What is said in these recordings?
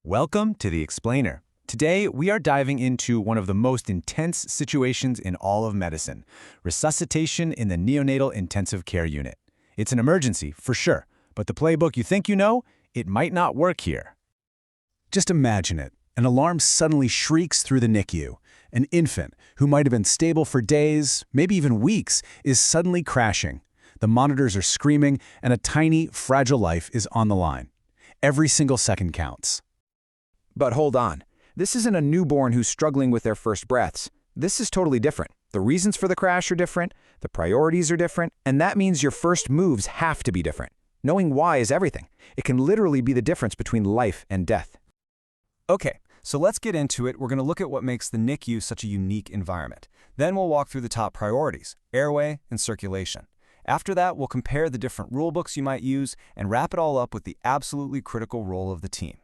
Welcome to The Explainer. Today, we are diving into one of the most intense situations in all of medicine, resuscitation in the neonatal intensive care unit. It's an emergency, for sure, but the playbook you think you know, it might not work here. Just imagine it. An alarm suddenly shrieks through the NICU. An infant, who might have been stable for days, maybe even weeks, is suddenly crashing. The monitors are screaming, and a tiny, fragile life is on the line. Every single second counts. But hold on. This isn't a newborn who's struggling with their first breaths. This is totally different. The reasons for the crash are different, the priorities are different, and that means your first moves have to be different. Knowing why is everything. It can literally be the difference between life and death. Okay, so let's get into it. We're going to look at what makes the NICU such a unique environment. Then we'll walk through the top priorities, airway and circulation. After that, we'll compare the different rule books you might use and wrap it all up with the absolutely critical role of the team.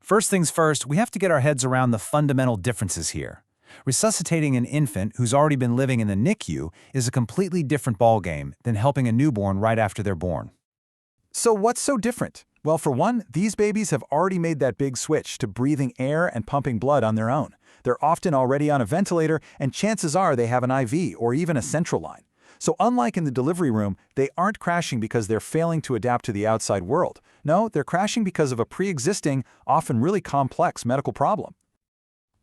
First things first, we have to get our heads around the fundamental differences here. Resuscitating an infant who's already been living in the NICU is a completely different ballgame than helping a newborn right after they're born. So what's so different? Well, for one, these babies have already made that big switch to breathing air and pumping blood on their own. They're often already on a ventilator, and chances are they have an IV or even a central line. So unlike in the delivery room, they aren't crashing because they're failing to adapt to the outside world. No, they're crashing because of a pre-existing, often really complex medical problem.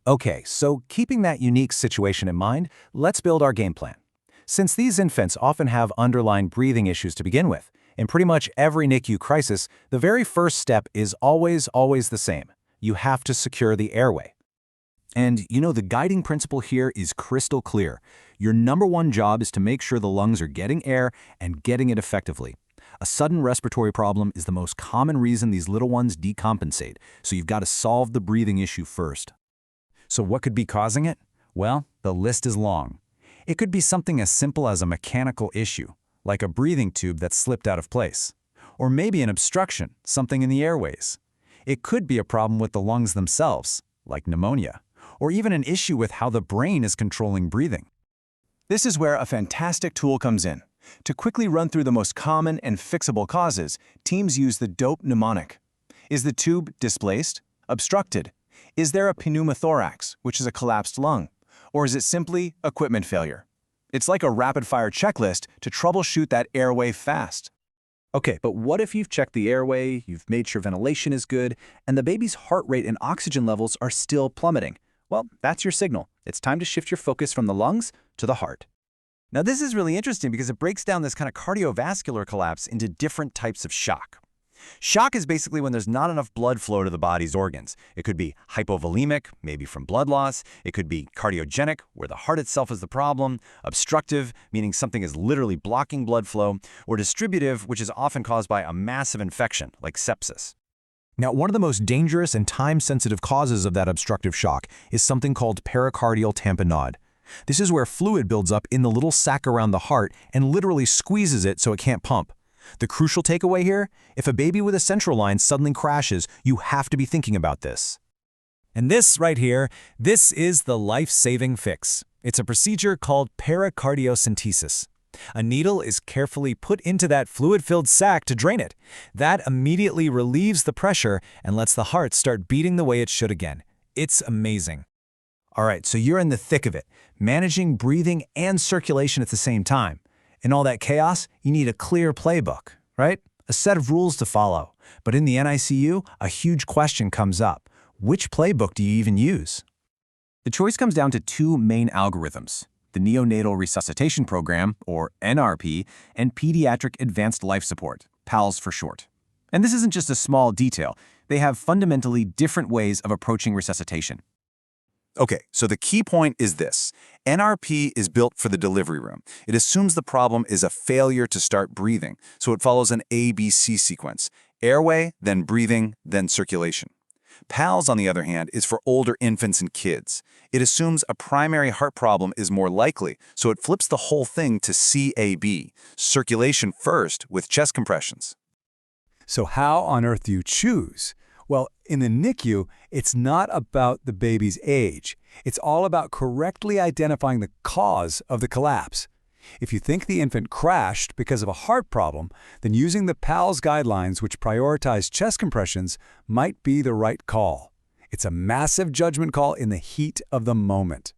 Okay, so keeping that unique situation in mind, let's build our game plan. Since these infants often have underlying breathing issues to begin with, in pretty much every NICU crisis, the very first step is always the same. You have to secure the airway. And the guiding principle here is crystal clear. Your number one job is to make sure the lungs are getting air and getting it effectively. A sudden respiratory problem is the most common reason these little ones decompensate, so you've got to solve the breathing issue first. So what could be causing it? Well, the list is long. It could be something as simple as a mechanical issue, like a breathing tube that slipped out of place. Or maybe an obstruction, something in the airways. It could be a problem with the lungs themselves, like pneumonia. Or even an issue with how the brain is controlling breathing. This is where a fantastic tool comes in. To quickly run through the most common and fixable causes, teams use the DOPE mnemonic. Is the tube displaced? Obstructed? Is there a pneumothorax, which is a collapsed lung? Or is it simply equipment failure? It's like a rapid-fire checklist to troubleshoot that airway fast. Okay, but what if you've checked the airway, you've made sure ventilation is good, and the baby's heart rate and oxygen levels are still plummeting? Well, that's your signal. It's time to shift your focus from the lungs to the heart. Now this is really interesting because it breaks down this kind of cardiovascular collapse into different types of shock. Shock is basically when there's not enough blood flow to the body's organs. It could be hypovolemic, maybe from blood loss. It could be cardiogenic, where the heart itself is the problem. Obstructive, meaning something is literally blocking blood flow. Or distributive, which is often caused by a massive infection, like sepsis. Now, one of the most dangerous and time-sensitive causes of that obstructive shock is something called pericardial tamponade. This is where fluid builds up in the little sac around the heart and literally squeezes it so it can't pump. The crucial takeaway here? If a baby with a central line suddenly crashes, you have to be thinking about this. And this right here, this is the life-saving fix. It's a procedure called pericardiocentesis. A needle is carefully put into that fluid-filled sac to drain it. That immediately relieves the pressure and lets the heart start beating the way it should again. It's amazing. All right, so you're in the thick of it, managing breathing and circulation at the same time. In all that chaos, you need a clear playbook, right? A set of rules to follow. But in the NICU, a huge question comes up. Which playbook do you even use? The choice comes down to two main algorithms: the Neonatal Resuscitation Program, or NRP, and Pediatric Advanced Life Support, PALS for short. And this isn't just a small detail. They have fundamentally different ways of approaching resuscitation. Okay, so the key point is this. NRP is built for the delivery room. It assumes the problem is a failure to start breathing, so it follows an ABC sequence: airway, then breathing, then circulation. PALS, on the other hand, is for older infants and kids. It assumes a primary heart problem is more likely, so it flips the whole thing to CAB, circulation first with chest compressions. So how on earth do you choose? Well, in the NICU, it's not about the baby's age. It's all about correctly identifying the cause of the collapse. If you think the infant crashed because of a heart problem, then using the PALS guidelines, which prioritize chest compressions, might be the right call. It's a massive judgment call in the heat of the moment.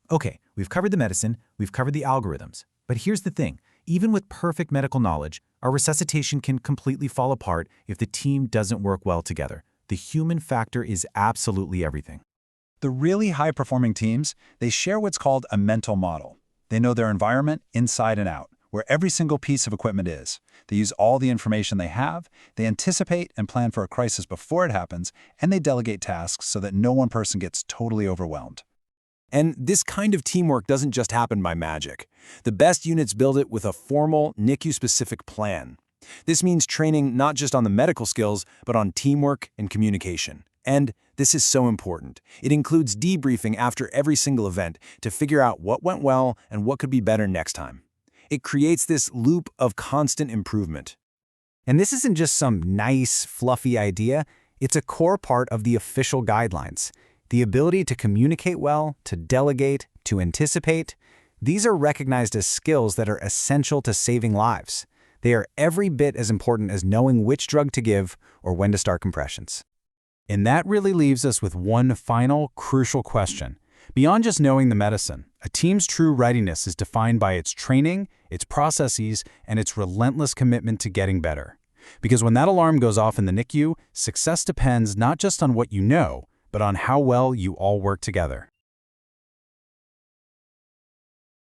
Okay, we've covered the medicine, we've covered the algorithms. But here's the thing, even with perfect medical knowledge, our resuscitation can completely fall apart if the team doesn't work well together. The human factor is absolutely everything. The really high-performing teams, they share what's called a mental model. They know their environment inside and out, where every single piece of equipment is. They use all the information they have, they anticipate and plan for a crisis before it happens, and they delegate tasks so that no one person gets totally overwhelmed. And this kind of teamwork doesn't just happen by magic. The best units build it with a formal, NICU-specific plan. This means training not just on the medical skills, but on teamwork and communication. And this is so important. It includes debriefing after every single event to figure out what went well and what could be better next time. It creates this loop of constant improvement. And this isn't just some nice, fluffy idea. It's a core part of the official guidelines. The ability to communicate well, to delegate, to anticipate, these are recognized as skills that are essential to saving lives. They are every bit as important as knowing which drug to give or when to start compressions. And that really leaves us with one final, crucial question. Beyond just knowing the medicine, a team's true readiness is defined by its training, its processes, and its relentless commitment to getting better. Because when that alarm goes off in the NICU, success depends not just on what you know, but on how well you all work together.